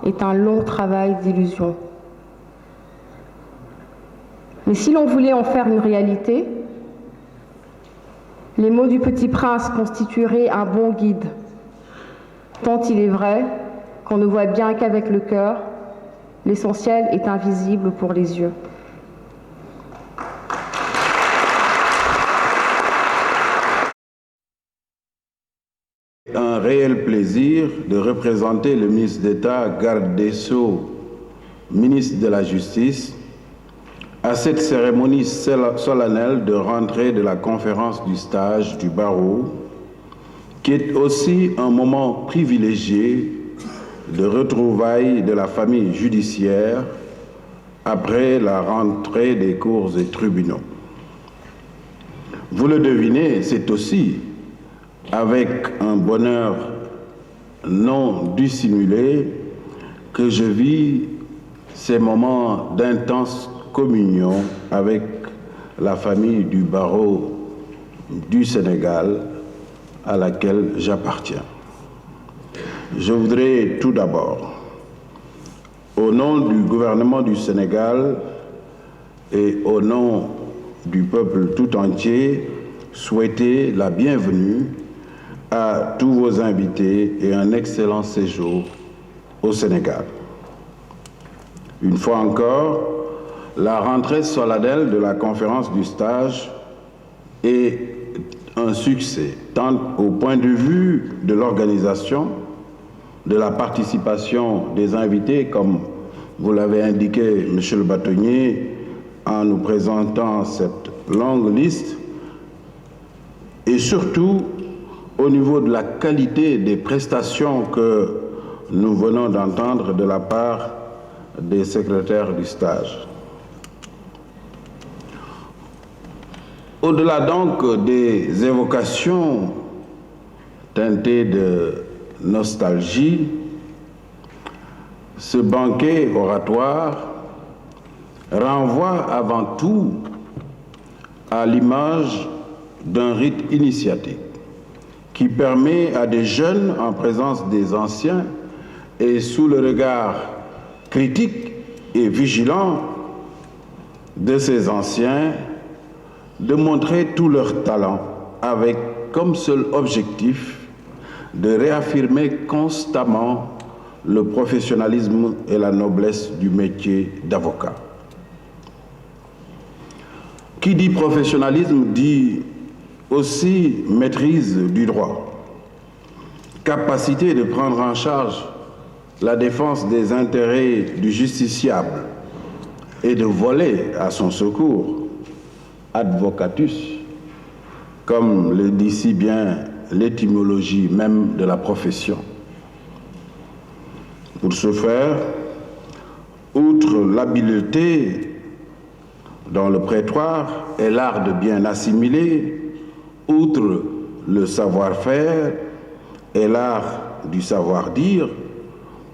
est un long travail d'illusion. Mais si l'on voulait en faire une réalité, les mots du Petit Prince constitueraient un bon guide, tant il est vrai qu'on ne voit bien qu'avec le cœur, l'essentiel est invisible pour les yeux. Un réel plaisir de représenter le ministre d'État, garde des Sceaux, ministre de la Justice, à cette cérémonie solennelle de rentrée de la conférence du stage du barreau, qui est aussi un moment privilégié de retrouvailles de la famille judiciaire après la rentrée des cours et tribunaux. Vous le devinez, c'est aussi avec un bonheur non dissimulé que je vis ces moments d'intense communion avec la famille du barreau du Sénégal à laquelle j'appartiens. Je voudrais tout d'abord, au nom du gouvernement du Sénégal et au nom du peuple tout entier, souhaiter la bienvenue à tous vos invités et un excellent séjour au Sénégal. Une fois encore, la rentrée solennelle de la conférence du stage est un succès, tant au point de vue de l'organisation, de la participation des invités, comme vous l'avez indiqué, Monsieur le bâtonnier, en nous présentant cette longue liste, et surtout au niveau de la qualité des prestations que nous venons d'entendre de la part des secrétaires du stage. Au-delà donc des évocations teintées de nostalgie, ce banquet oratoire renvoie avant tout à l'image d'un rite initiatique qui permet à des jeunes en présence des anciens et sous le regard critique et vigilant de ces anciens de montrer tout leur talent avec comme seul objectif de réaffirmer constamment le professionnalisme et la noblesse du métier d'avocat. Qui dit professionnalisme dit aussi maîtrise du droit, capacité de prendre en charge la défense des intérêts du justiciable et de voler à son secours, advocatus, comme le dit si bien l'étymologie même de la profession. Pour ce faire, outre l'habileté dans le prétoire et l'art de bien assimiler, outre le savoir-faire et l'art du savoir-dire,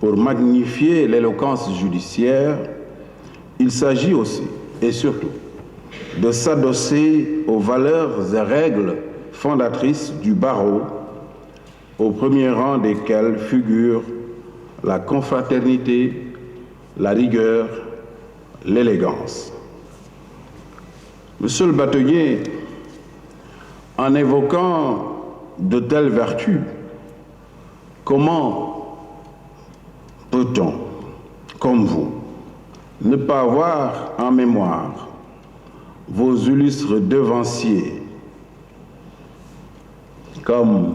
pour magnifier l'éloquence judiciaire, il s'agit aussi et surtout de s'adosser aux valeurs et règles fondatrices du barreau, au premier rang desquelles figurent la confraternité, la rigueur, l'élégance. Monsieur le bâtonnier, en évoquant de telles vertus, comment peut-on, comme vous, ne pas avoir en mémoire vos illustres devanciers, comme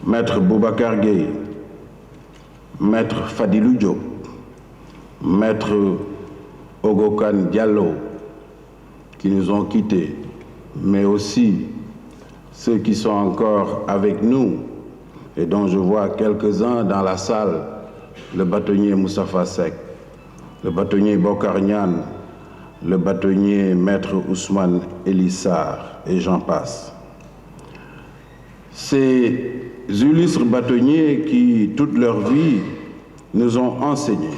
Maître Boubacar Gueye, Maître Fadilou Diop, Maître Ogokan Diallo, qui nous ont quittés, mais aussi ceux qui sont encore avec nous et dont je vois quelques-uns dans la salle, le bâtonnier Moustapha Seck, le bâtonnier Bokar Niane, le bâtonnier Maître Ousmane Elissar, et j'en passe. Ces illustres bâtonniers qui, toute leur vie, nous ont enseigné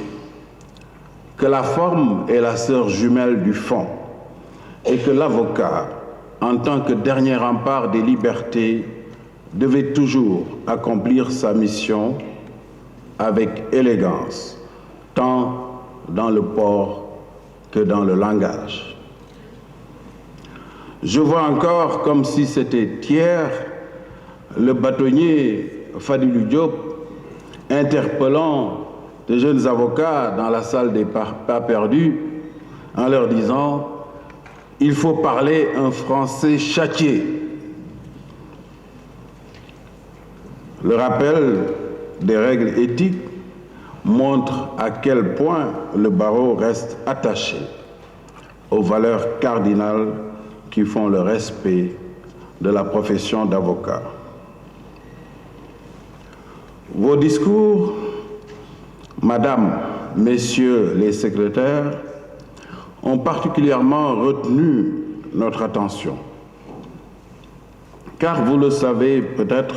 que la forme est la sœur jumelle du fond et que l'avocat, en tant que dernier rempart des libertés, devait toujours accomplir sa mission avec élégance, tant dans le port que dans le langage. Je vois encore, comme si c'était hier, le bâtonnier Fadilou Diop interpellant de jeunes avocats dans la salle des pas perdus en leur disant « Il faut parler un français châtié ». Le rappel des règles éthiques montre à quel point le barreau reste attaché aux valeurs cardinales qui font le respect de la profession d'avocat. Vos discours, Madame, Messieurs les secrétaires, ont particulièrement retenu notre attention. Car vous le savez peut-être,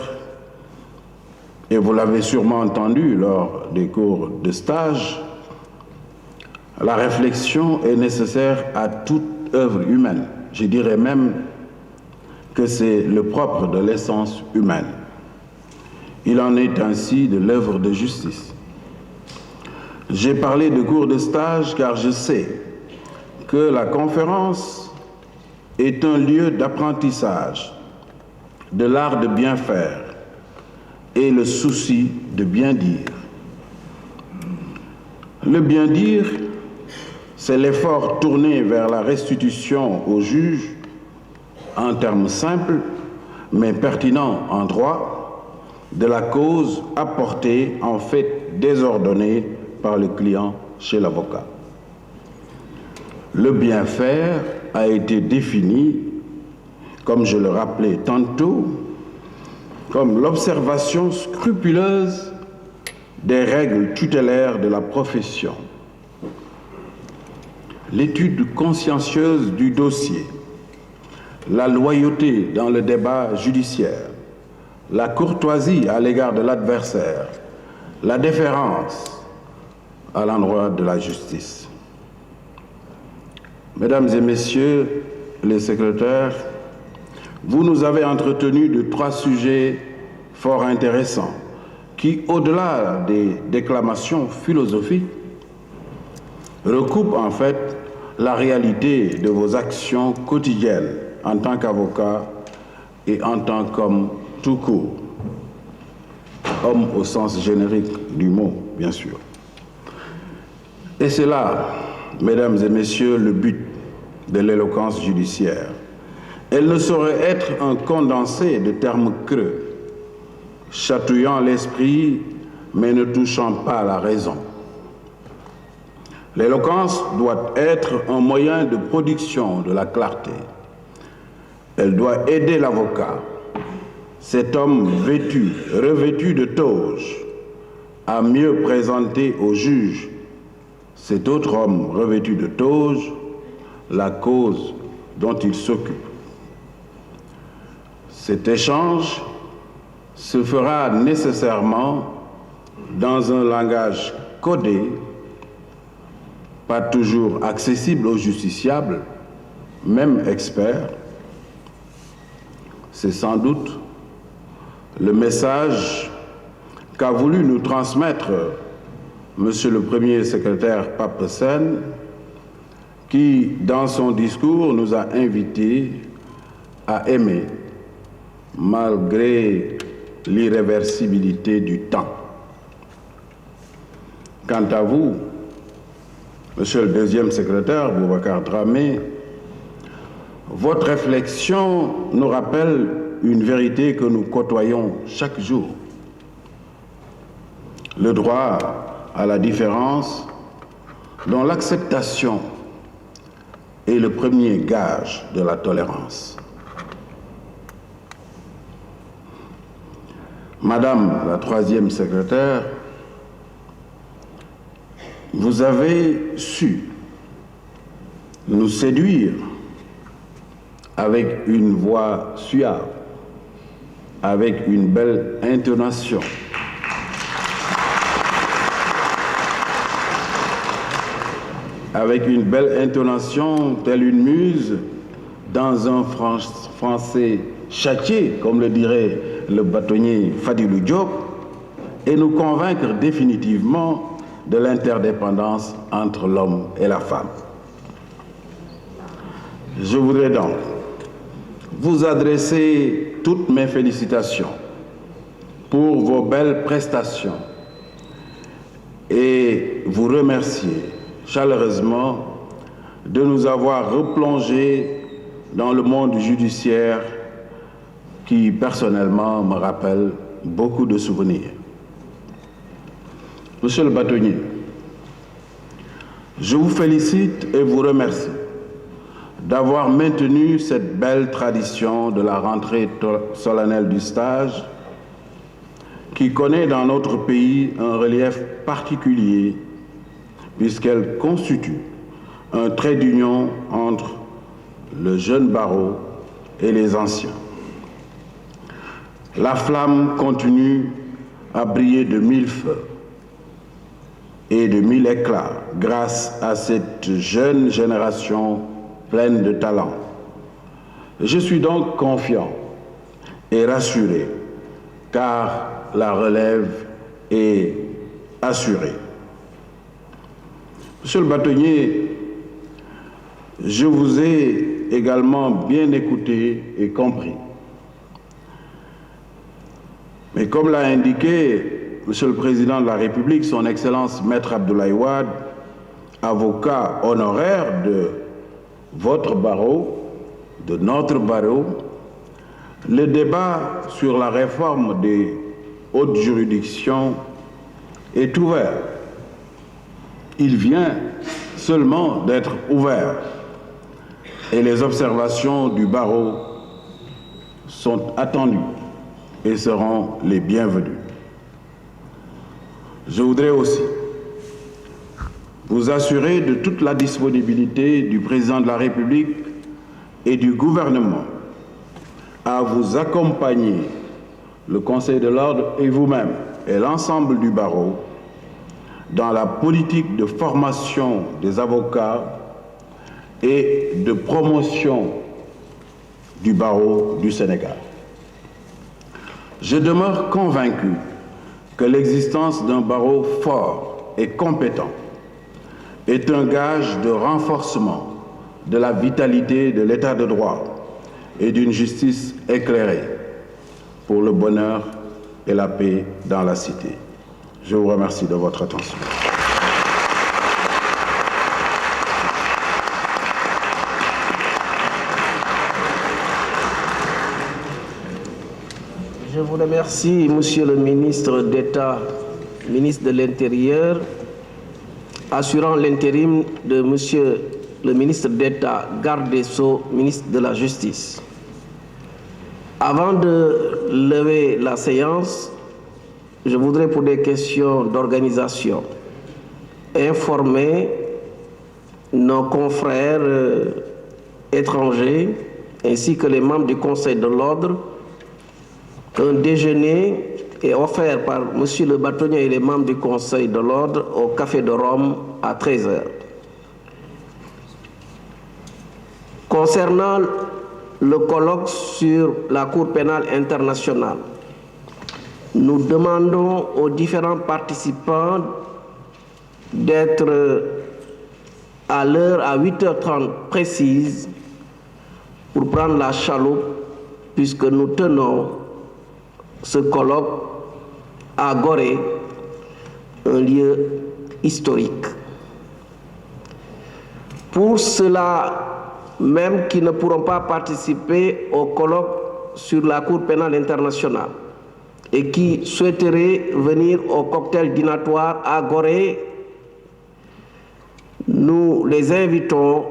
et vous l'avez sûrement entendu lors des cours de stage, la réflexion est nécessaire à toute œuvre humaine. Je dirais même que c'est le propre de l'essence humaine. Il en est ainsi de l'œuvre de justice. J'ai parlé de cours de stage car je sais que la conférence est un lieu d'apprentissage de l'art de bien faire et le souci de bien dire. Le bien dire, c'est l'effort tourné vers la restitution au juge, en termes simples, mais pertinents en droit, de la cause apportée en fait désordonnée par le client chez l'avocat. Le bien faire a été défini, comme je le rappelais tantôt, comme l'observation scrupuleuse des règles tutélaires de la profession, l'étude consciencieuse du dossier, la loyauté dans le débat judiciaire, la courtoisie à l'égard de l'adversaire, la déférence à l'endroit de la justice. Mesdames et Messieurs les secrétaires, vous nous avez entretenu de 3 sujets fort intéressants qui, au-delà des déclamations philosophiques, recoupent en fait la réalité de vos actions quotidiennes en tant qu'avocat et en tant qu'homme tout court. Homme au sens générique du mot, bien sûr. Et c'est là, mesdames et messieurs, le but de l'éloquence judiciaire. Elle ne saurait être un condensé de termes creux, chatouillant l'esprit, mais ne touchant pas la raison. L'éloquence doit être un moyen de production de la clarté. Elle doit aider l'avocat, cet homme revêtu de toge, à mieux présenter au juge cet autre homme revêtu de toge, la cause dont il s'occupe. Cet échange se fera nécessairement dans un langage codé, pas toujours accessible aux justiciables, même experts. C'est sans doute le message qu'a voulu nous transmettre Monsieur le Premier secrétaire Pape Sène, qui, dans son discours, nous a invités à aimer, malgré l'irréversibilité du temps. Quant à vous, Monsieur le Deuxième secrétaire, Boubacar Dramé, votre réflexion nous rappelle une vérité que nous côtoyons chaque jour. Le droit à la différence, dont l'acceptation est le premier gage de la tolérance. Madame la Troisième secrétaire, vous avez su nous séduire avec une voix suave, avec une belle intonation, telle une muse dans un français châtié, comme le dirait le bâtonnier Fadilou Diop, et nous convaincre définitivement de l'interdépendance entre l'homme et la femme. Je voudrais donc vous adresser toutes mes félicitations pour vos belles prestations et vous remercier chaleureusement de nous avoir replongés dans le monde judiciaire qui, personnellement, me rappelle beaucoup de souvenirs. Monsieur le bâtonnier, je vous félicite et vous remercie d'avoir maintenu cette belle tradition de la rentrée solennelle du stage qui connaît dans notre pays un relief particulier puisqu'elle constitue un trait d'union entre le jeune barreau et les anciens. La flamme continue à briller de mille feux et de mille éclats grâce à cette jeune génération pleine de talent. Je suis donc confiant et rassuré car la relève est assurée. Monsieur le bâtonnier, je vous ai également bien écouté et compris. Mais comme l'a indiqué Monsieur le Président de la République, son Excellence Maître Abdoulaye Wade, avocat honoraire de votre barreau, de notre barreau, le débat sur la réforme des hautes juridictions est ouvert. Il vient seulement d'être ouvert et les observations du barreau sont attendues et seront les bienvenues. Je voudrais aussi vous assurer de toute la disponibilité du Président de la République et du gouvernement à vous accompagner, le Conseil de l'Ordre et vous-même et l'ensemble du barreau, dans la politique de formation des avocats et de promotion du barreau du Sénégal. Je demeure convaincu que l'existence d'un barreau fort et compétent est un gage de renforcement de la vitalité de l'État de droit et d'une justice éclairée pour le bonheur et la paix dans la cité. Je vous remercie de votre attention. Je vous remercie, Monsieur le ministre d'État, ministre de l'Intérieur, assurant l'intérim de Monsieur le ministre d'État, garde des Sceaux, ministre de la Justice. Avant de lever la séance, je voudrais, pour des questions d'organisation, informer nos confrères étrangers ainsi que les membres du Conseil de l'Ordre qu'un déjeuner est offert par Monsieur le bâtonnier et les membres du Conseil de l'Ordre au Café de Rome à 13h. Concernant le colloque sur la Cour pénale internationale, nous demandons aux différents participants d'être à l'heure à 8h30 précise pour prendre la chaloupe, puisque nous tenons ce colloque à Gorée, un lieu historique. Pour ceux-là même qui ne pourront pas participer au colloque sur la Cour pénale internationale et qui souhaiteraient venir au cocktail dînatoire à Gorée, nous les invitons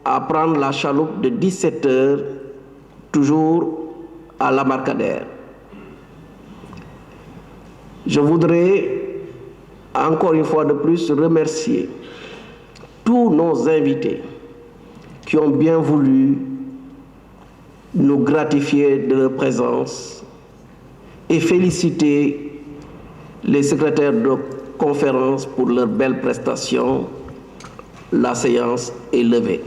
à prendre la chaloupe de 17h, toujours à l'Embarcadère. Je voudrais encore une fois de plus remercier tous nos invités qui ont bien voulu nous gratifier de leur présence et féliciter les secrétaires de conférence pour leurs belles prestations. La séance est levée.